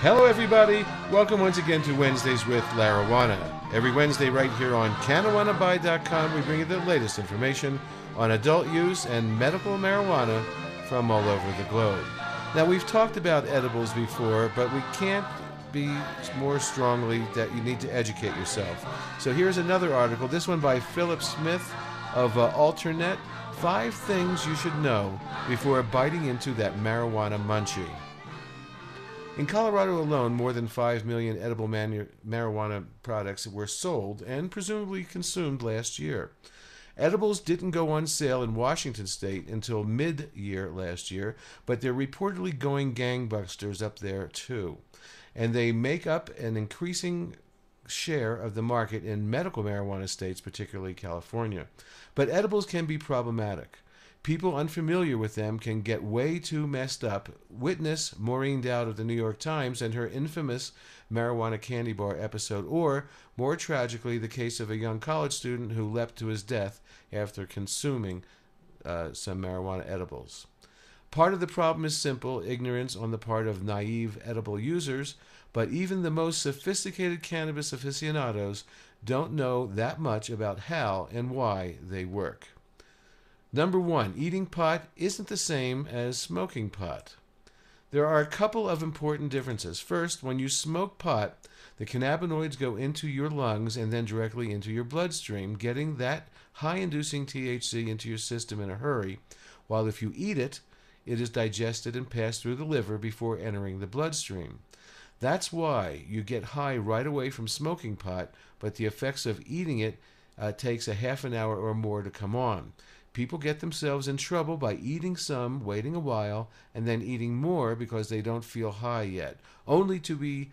Hello, everybody. Welcome once again to Wednesdays with Larawana. Every Wednesday right here on CannaWannaBuy.com, we bring you the latest information on adult use and medical marijuana from all over the globe. Now, we've talked about edibles before, but we can't be more strongly that you need to educate yourself. So here's another article, this one by Philip Smith of Alternet. 5 things you should know before biting into that marijuana munchie. In Colorado alone, more than 5 million edible marijuana products were sold and presumably consumed last year. Edibles didn't go on sale in Washington state until mid-year last year, but they're reportedly going gangbusters up there too. And they make up an increasing share of the market in medical marijuana states, particularly California. But edibles can be problematic. People unfamiliar with them can get way too messed up. Witness Maureen Dowd of the New York Times and her infamous marijuana candy bar episode, or, more tragically, the case of a young college student who leapt to his death after consuming some marijuana edibles. Part of the problem is simple ignorance on the part of naive edible users, but even the most sophisticated cannabis aficionados don't know that much about how and why they work. Number 1, eating pot isn't the same as smoking pot. There are a couple of important differences. First, when you smoke pot, the cannabinoids go into your lungs and then directly into your bloodstream, getting that high-inducing THC into your system in a hurry, while if you eat it, it is digested and passed through the liver before entering the bloodstream. That's why you get high right away from smoking pot, but the effects of eating it takes a half an hour or more to come on. People get themselves in trouble by eating some, waiting a while, and then eating more because they don't feel high yet, only to be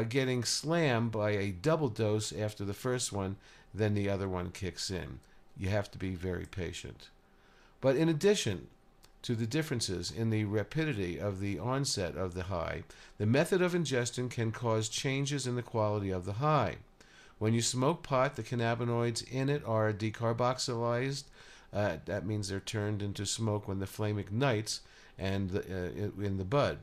getting slammed by a double dose after the first one, then the other one kicks in. You have to be very patient. But in addition to the differences in the rapidity of the onset of the high, the method of ingestion can cause changes in the quality of the high. When you smoke pot, the cannabinoids in it are decarboxylized. That means they're turned into smoke when the flame ignites and in the bud.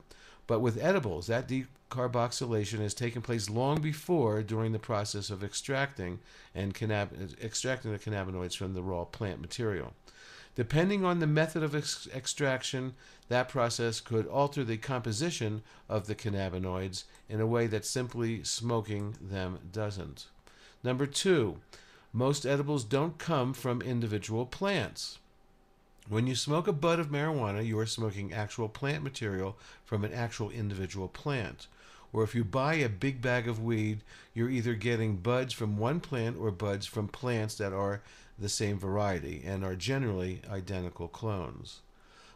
But with edibles, that decarboxylation has taken place long before during the process of extracting the cannabinoids from the raw plant material. Depending on the method of extraction, that process could alter the composition of the cannabinoids in a way that simply smoking them doesn't. Number 2, most edibles don't come from individual plants. When you smoke a bud of marijuana, you are smoking actual plant material from an actual individual plant. Or if you buy a big bag of weed, you're either getting buds from one plant or buds from plants that are the same variety and are generally identical clones.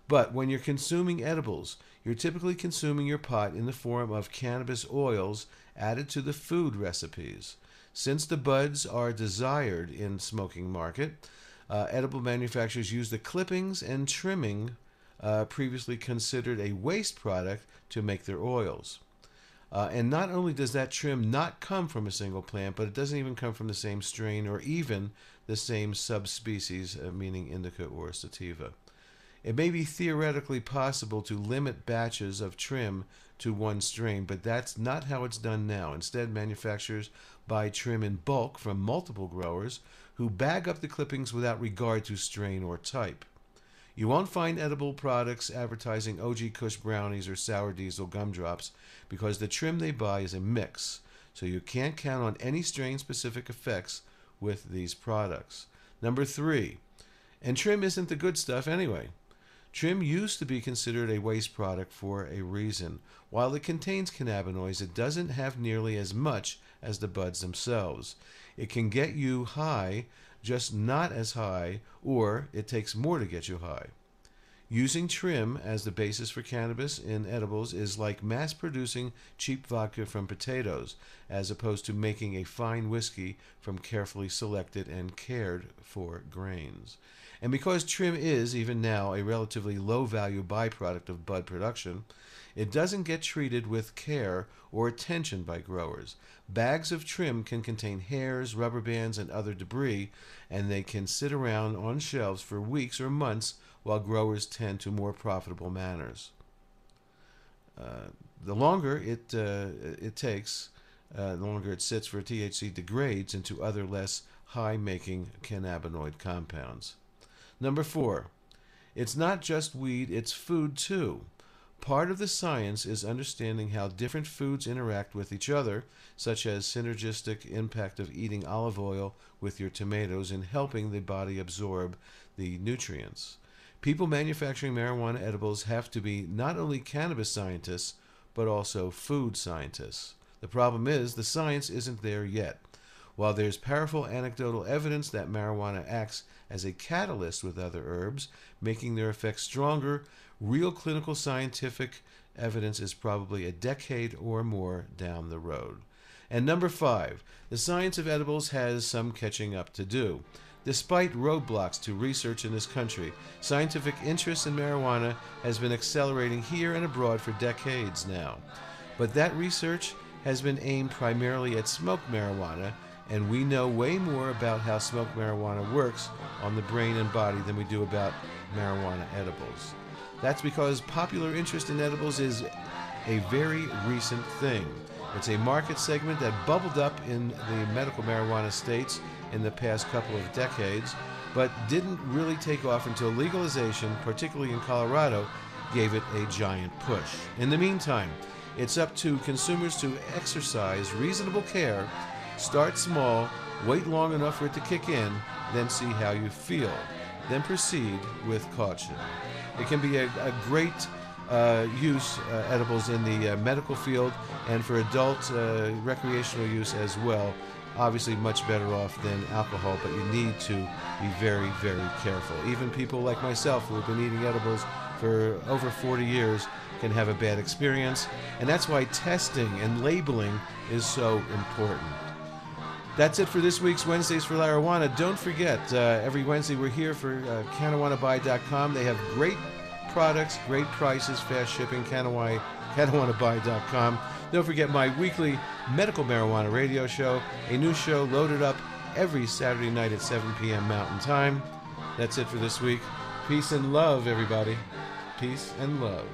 But when you're consuming edibles, you're typically consuming your pot in the form of cannabis oils added to the food recipes. Since the buds are desired in smoking market, edible manufacturers use the clippings and trimming previously considered a waste product to make their oils. And not only does that trim not come from a single plant, but it doesn't even come from the same strain or even the same subspecies, meaning indica or sativa. It may be theoretically possible to limit batches of trim to one strain, but that's not how it's done now. Instead, manufacturers buy trim in bulk from multiple growers who bag up the clippings without regard to strain or type. You won't find edible products advertising OG Kush brownies or sour diesel gumdrops because the trim they buy is a mix, so you can't count on any strain-specific effects with these products. Number 3, and trim isn't the good stuff anyway. Trim used to be considered a waste product for a reason. While it contains cannabinoids, it doesn't have nearly as much as the buds themselves. It can get you high, just not as high, or it takes more to get you high. Using trim as the basis for cannabis in edibles is like mass-producing cheap vodka from potatoes, as opposed to making a fine whiskey from carefully selected and cared for grains. And because trim is, even now, a relatively low-value byproduct of bud production, it doesn't get treated with care or attention by growers. Bags of trim can contain hairs, rubber bands, and other debris, and they can sit around on shelves for weeks or months while growers tend to more profitable manners. The longer it takes, the longer it sits for THC degrades into other less high-making cannabinoid compounds. Number 4, it's not just weed, it's food too. Part of the science is understanding how different foods interact with each other, such as synergistic impact of eating olive oil with your tomatoes in helping the body absorb the nutrients. People manufacturing marijuana edibles have to be not only cannabis scientists, but also food scientists. The problem is, the science isn't there yet. While there's powerful anecdotal evidence that marijuana acts as a catalyst with other herbs, making their effects stronger, real clinical scientific evidence is probably a decade or more down the road. And number 5, the science of edibles has some catching up to do. Despite roadblocks to research in this country, scientific interest in marijuana has been accelerating here and abroad for decades now. But that research has been aimed primarily at smoked marijuana, and we know way more about how smoked marijuana works on the brain and body than we do about marijuana edibles. That's because popular interest in edibles is a very recent thing. It's a market segment that bubbled up in the medical marijuana states in the past couple of decades, but didn't really take off until legalization, particularly in Colorado, gave it a giant push. In the meantime, it's up to consumers to exercise reasonable care, start small, wait long enough for it to kick in, then see how you feel. Then proceed with caution. It can be a great use, edibles, in the medical field and for adult recreational use as well. Obviously much better off than alcohol, but you need to be very, very careful. Even people like myself who have been eating edibles for over 40 years can have a bad experience, and that's why testing and labeling is so important. That's it for this week's Wednesdays for Larawana. Don't forget, every Wednesday we're here for CannaWannaBuy.com. They have great products, great prices, fast shipping, CannaWannaBuy.com. Don't forget my weekly medical marijuana radio show, a new show loaded up every Saturday night at 7 p.m. Mountain Time. That's it for this week. Peace and love, everybody. Peace and love.